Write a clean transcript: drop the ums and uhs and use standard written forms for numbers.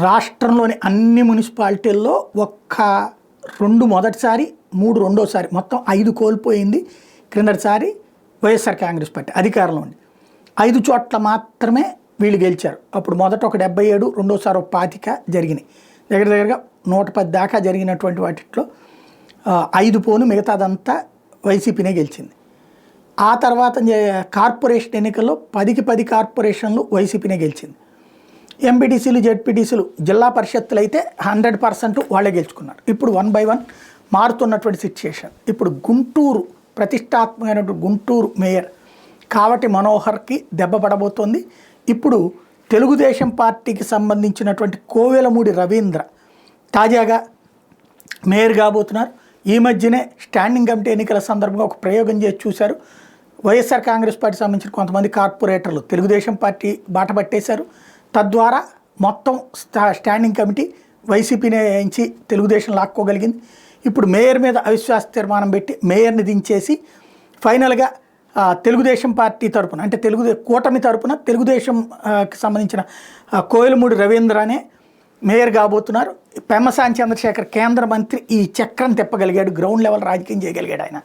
రాష్ట్రంలోని అన్ని మున్సిపాలిటీల్లో ఒక్క 2 మొదటిసారి, 3 రెండోసారి, మొత్తం 5 కోల్పోయింది క్రిందటిసారి వైఎస్ఆర్ కాంగ్రెస్ పార్టీ అధికారంలో ఉంది. 5 చోట్ల మాత్రమే వీళ్ళు గెలిచారు. అప్పుడు మొదట ఒక 77, రెండోసారి ఒక 25 జరిగినాయి. దగ్గరగా 110 దాకా జరిగినటువంటి వాటిలో 5 పోను మిగతాదంతా వైసీపీనే గెలిచింది. ఆ తర్వాత కార్పొరేషన్ ఎన్నికల్లో 10కి 10 కార్పొరేషన్లు వైసీపీనే గెలిచింది. ఎంపీటీసీలు, జెడ్పీటీసీలు, జిల్లా పరిషత్తులు అయితే 100% వాళ్ళే గెలుచుకున్నారు. ఇప్పుడు 1 by 1 మారుతున్నటువంటి సిచ్యుయేషన్. ఇప్పుడు గుంటూరు ప్రతిష్టాత్మకమైనటువంటి గుంటూరు మేయర్ కావటి మనోహర్కి దెబ్బ పడబోతోంది. ఇప్పుడు తెలుగుదేశం పార్టీకి సంబంధించినటువంటి కోవెలమూడి రవీంద్ర తాజాగా మేయర్ కాబోతున్నారు. ఈ మధ్యనే స్టాండింగ్ కమిటీ ఎన్నికల సందర్భంగా ఒక ప్రయోగం చేసి చూశారు. వైఎస్ఆర్ కాంగ్రెస్ పార్టీ సంబంధించిన కొంతమంది కార్పొరేటర్లు తెలుగుదేశం పార్టీ బాట పట్టేశారు. తద్వారా మొత్తం స్టాండింగ్ కమిటీ వైసీపీనే వేయించి తెలుగుదేశం లాక్కోగలిగింది. ఇప్పుడు మేయర్ మీద అవిశ్వాస తీర్మానం పెట్టి మేయర్ని దించేసి ఫైనల్గా తెలుగుదేశం పార్టీ తరపున, అంటే కూటమి తరపున తెలుగుదేశంకి సంబంధించిన కోవెలమూడి రవీంద్రనే మేయర్ కాబోతున్నారు. పెమ్మసాని చంద్రశేఖర్ కేంద్ర మంత్రి ఈ చక్రం తిప్పగలిగాడు, గ్రౌండ్ లెవెల్ రాజకీయం చేయగలిగాడు ఆయన.